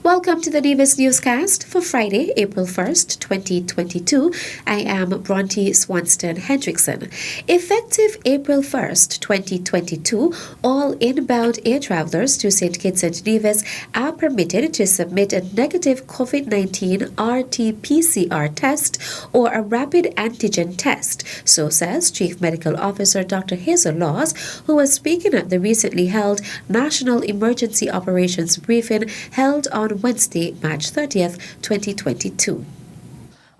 Welcome to the Nevis Newscast for Friday, April 1st, 2022. I am Bronte Swanston Hendrickson. Effective April 1st, 2022, all inbound air travelers to St. Kitts and Nevis are permitted to submit a negative COVID-19 RT-PCR test or a rapid antigen test, so says Chief Medical Officer Dr. Hazel Laws, who was speaking at the recently held National Emergency Operations Briefing held on Wednesday, March 30th, 2022.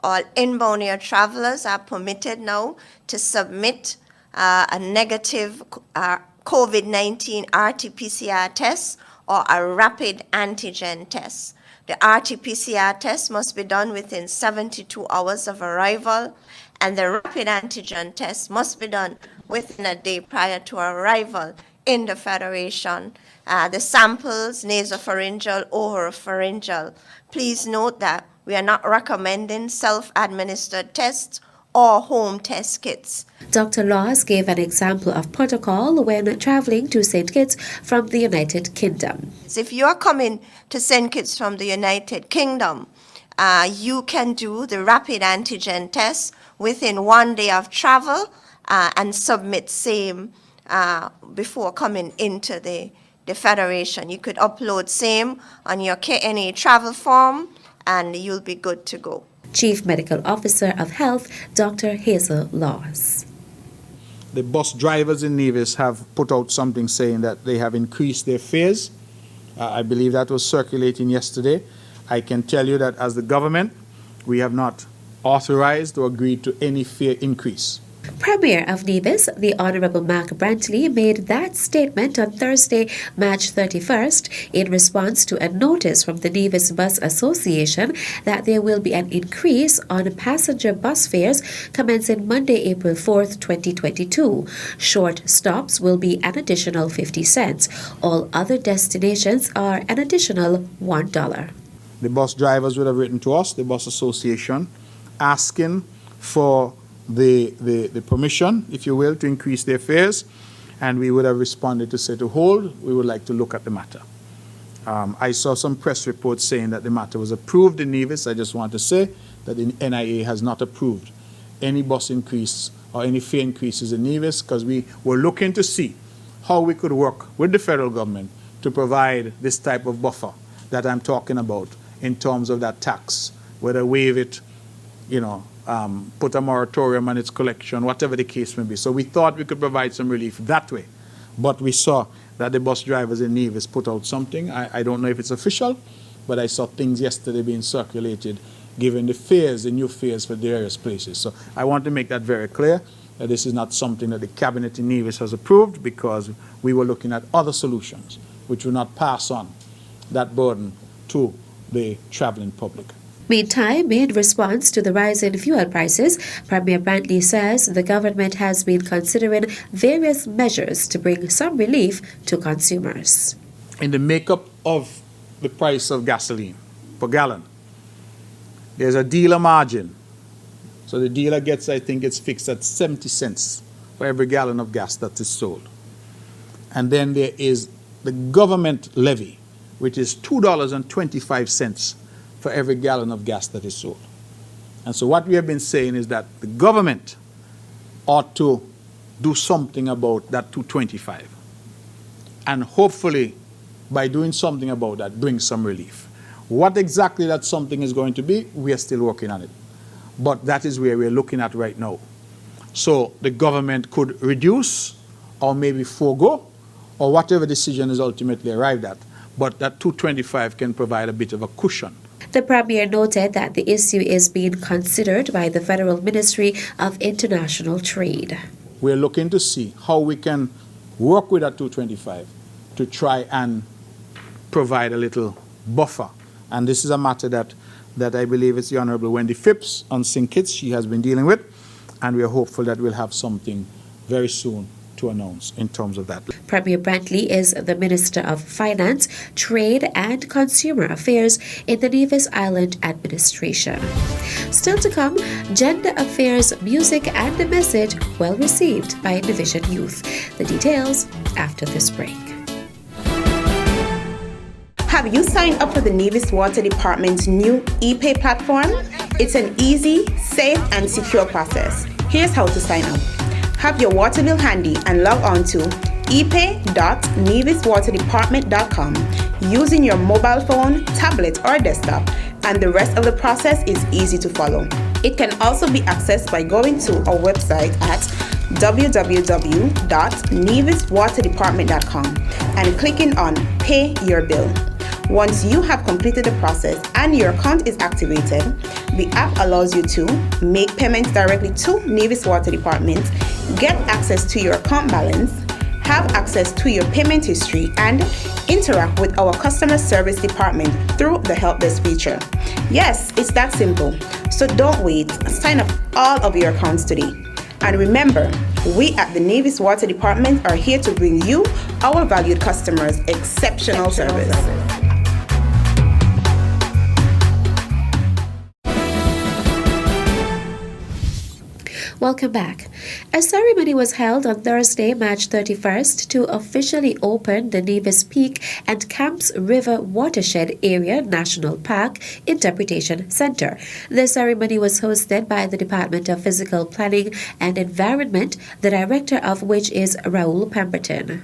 All inbound air travelers are permitted now to submit a negative COVID-19 RT-PCR test or a rapid antigen test. The RT-PCR test must be done within 72 hours of arrival, and the rapid antigen test must be done within a day prior to arrival in the Federation. The samples, nasopharyngeal, oropharyngeal. Please note that we are not recommending self-administered tests or home test kits. Dr. Laws gave an example of protocol when traveling to St. Kitts from the United Kingdom. If you are coming to St. Kitts from the United Kingdom, you can do the rapid antigen test within 1 day of travel and submit same before coming into the Federation. You could upload same on your KNA travel form and you'll be good to go. Chief Medical Officer of Health, Dr. Hazel Laws. The bus drivers in Nevis have put out something saying that they have increased their fares. I believe that was circulating yesterday. I can tell you that as the government, we have not authorized or agreed to any fare increase. Premier of Nevis, the Honourable Mark Brantley, made that statement on Thursday, March 31st, in response to a notice from the Nevis Bus Association that there will be an increase on passenger bus fares commencing Monday, April 4th, 2022. Short stops will be an additional 50 cents. All other destinations are an additional $1. The bus drivers would have written to us, the bus association, asking for the permission, if you will, to increase their fares, and we would have responded to say to hold, we would like to look at the matter. I saw some press reports saying that the matter was approved in Nevis. I just want to say that the NIA has not approved any bus increase or any fare increases in Nevis, because we were looking to see how we could work with the federal government to provide this type of buffer that I'm talking about in terms of that tax, whether waive it, put a moratorium on its collection, whatever the case may be. So we thought we could provide some relief that way. But we saw that the bus drivers in Nevis put out something. I don't know if it's official, but I saw things yesterday being circulated, given the fares, the new fares for the various places. So I want to make that very clear, that this is not something that the cabinet in Nevis has approved, because we were looking at other solutions which will not pass on that burden to the traveling public. Meantime, in response to the rise in fuel prices, Premier Brantley says the government has been considering various measures to bring some relief to consumers. In the makeup of the price of gasoline per gallon, there's a dealer margin. So the dealer gets, I think it's fixed at 70 cents for every gallon of gas that is sold. And then there is the government levy, which is $2.25 for every gallon of gas that is sold. And so what we have been saying is that the government ought to do something about that $2.25. And hopefully, by doing something about that, bring some relief. What exactly that something is going to be, we are still working on it. But that is where we're looking at right now. So the government could reduce or maybe forego, or whatever decision is ultimately arrived at. But that $2.25 can provide a bit of a cushion. The Premier noted that the issue is being considered by the Federal Ministry of International Trade. We're looking to see how we can work with that $2.25 to try and provide a little buffer. And this is a matter that I believe is the Honourable Wendy Phipps on St. Kitts she has been dealing with, and we are hopeful that we'll have something very soon to announce in terms of that. Premier Brantley is the Minister of Finance, Trade and Consumer Affairs in the Nevis Island Administration. Still to come, gender affairs, music and a message well received by Division Youth. The details after this break. Have you signed up for the Nevis Water Department's new ePay platform? It's an easy, safe, and secure process. Here's how to sign up. Have your water bill handy and log on to epay.neviswaterdepartment.com using your mobile phone, tablet, or desktop, and the rest of the process is easy to follow. It can also be accessed by going to our website at www.neviswaterdepartment.com and clicking on Pay Your Bill. Once you have completed the process and your account is activated, the app allows you to make payments directly to Nevis Water Department, get access to your account balance, have access to your payment history, and interact with our customer service department through the help desk feature. Yes, it's that simple. So don't wait. Sign up all of your accounts today. And remember, we at the Nevis Water Department are here to bring you, our valued customers, exceptional service. Welcome back. A ceremony was held on Thursday, March 31st to officially open the Nevis Peak and Camps River Watershed Area National Park Interpretation Center. The ceremony was hosted by the Department of Physical Planning and Environment, the director of which is Raoul Pemberton.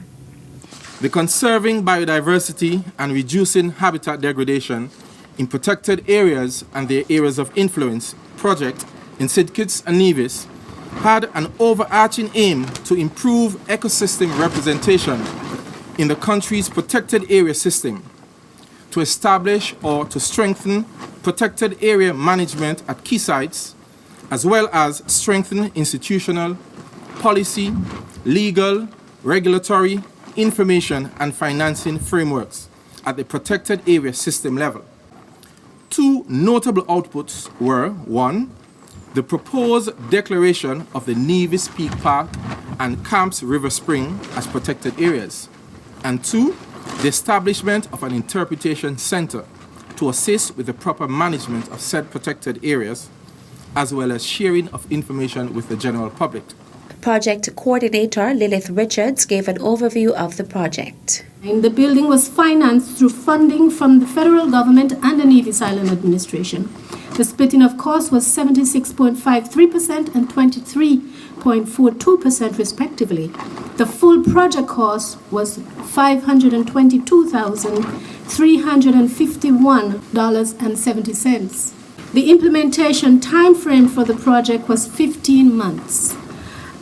The Conserving Biodiversity and Reducing Habitat Degradation in Protected Areas and Their Areas of Influence project in St. Kitts and Nevis had an overarching aim to improve ecosystem representation in the country's protected area system, to establish or to strengthen protected area management at key sites, as well as strengthen institutional, policy, legal, regulatory, information, and financing frameworks at the protected area system level. Two notable outputs were: one, the proposed declaration of the Nevis Peak Park and Camps River Spring as protected areas, and two, the establishment of an interpretation center to assist with the proper management of said protected areas, as well as sharing of information with the general public. Project coordinator Lilith Richards gave an overview of the project. And the building was financed through funding from the federal government and the Nevis Island Administration. The splitting of costs was 76.53% and 23.42% respectively. The full project cost was $522,351.70. The implementation time frame for the project was 15 months.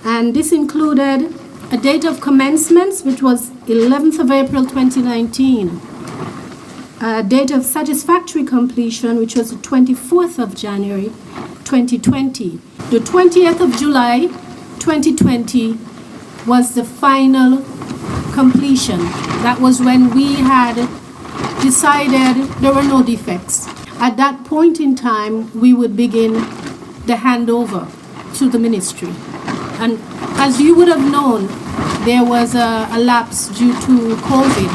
And this included a date of commencement, which was 11th of April 2019. A date of satisfactory completion, which was the 24th of January 2020. The 20th of July 2020 was the final completion. That was when we had decided there were no defects. At that point in time, we would begin the handover to the ministry. And as you would have known, there was a lapse due to COVID.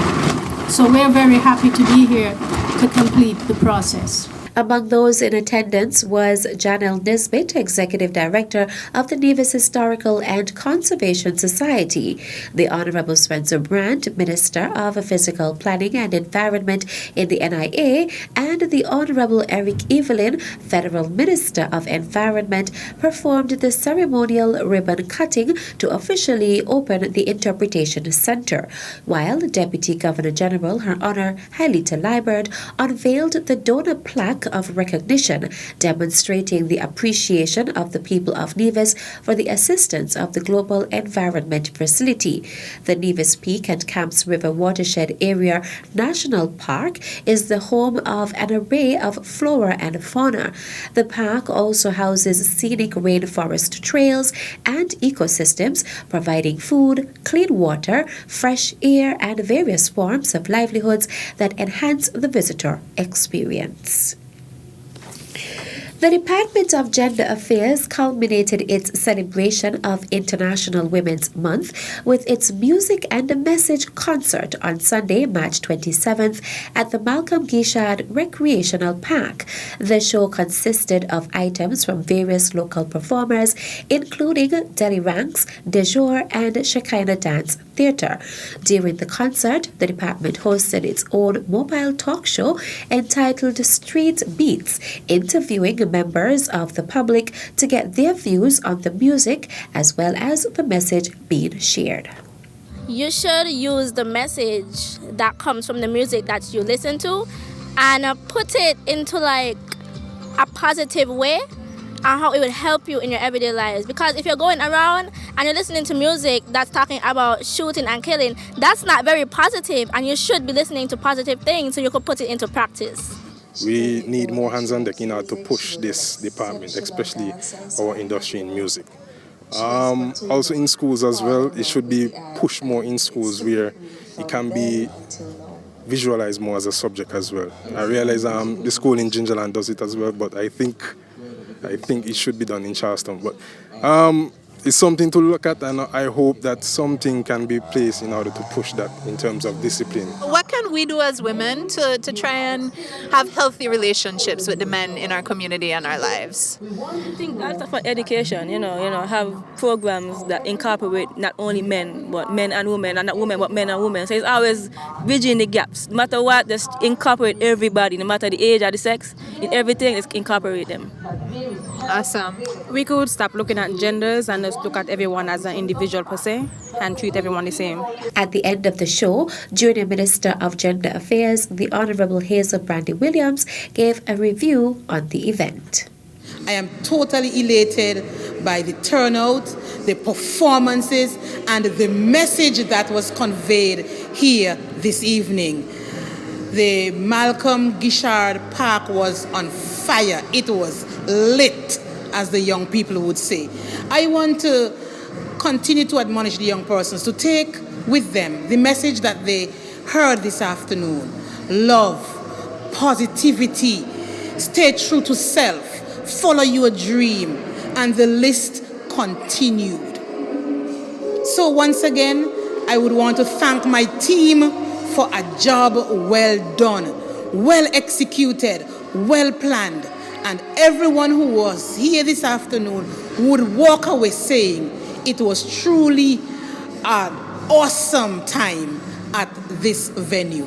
So we're very happy to be here to complete the process. Among those in attendance was Janelle Nisbet, Executive Director of the Nevis Historical and Conservation Society, the Honorable Spencer Brandt, Minister of Physical Planning and Environment in the NIA, and the Honorable Eric Evelyn, Federal Minister of Environment, performed the ceremonial ribbon cutting to officially open the Interpretation Center, while Deputy Governor General, Her Honor Hailita Liburd, unveiled the donor plaque of recognition demonstrating the appreciation of the people of Nevis for the assistance of the Global Environment Facility. The Nevis Peak and Camps River Watershed Area National Park is the home of an array of flora and fauna. The park also houses scenic rainforest trails and ecosystems, providing food, clean water, fresh air, and various forms of livelihoods that enhance the visitor experience. The Department of Gender Affairs culminated its celebration of International Women's Month with its Music and a Message concert on Sunday, March 27th at the Malcolm Guichard Recreational Park. The show consisted of items from various local performers, including Deli Ranks, De Jour, and Shekinah Dance Theatre. During the concert, the department hosted its own mobile talk show entitled Street Beats, interviewing members of the public to get their views on the music as well as the message being shared. You should use the message that comes from the music that you listen to and put it into like a positive way and how it would help you in your everyday lives. Because if you're going around and you're listening to music that's talking about shooting and killing, that's not very positive, and you should be listening to positive things so you could put it into practice. We need more hands on deck in order to push this department, especially our industry in music. Also in schools as well, it should be pushed more in schools where it can be visualized more as a subject as well. I realize the school in Gingerland does it as well, but I think it should be done in Charleston. But it's something to look at, and I hope that something can be placed in order to push that in terms of discipline. What can we do as women to try and have healthy relationships with the men in our community and our lives? I think that's for education, have programs that incorporate not only men, but men and women, and not women, but men and women. So it's always bridging the gaps. No matter what, just incorporate everybody, no matter the age or the sex, in everything, just incorporate them. Awesome. We could stop looking at genders and just look at everyone as an individual per se and treat everyone the same. At the end of the show, Junior Minister of Gender Affairs, the Honorable Hazel Brandy Williams, gave a review on the event. I am totally elated by the turnout, the performances, and the message that was conveyed here this evening. The Malcolm Guichard Park was on fire. It was lit, as the young people would say. I want to continue to admonish the young persons to take with them the message that they heard this afternoon. Love, positivity, stay true to self, follow your dream, and the list continued. So once again, I would want to thank my team for a job well done, well executed, well planned, and everyone who was here this afternoon would walk away saying it was truly an awesome time at this venue.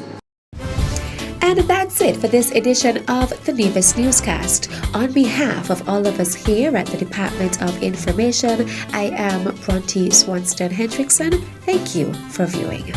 And that's it for this edition of the Nevis Newscast. On behalf of all of us here at the Department of Information, I am Bronte Swanston Hendrickson. Thank you for viewing.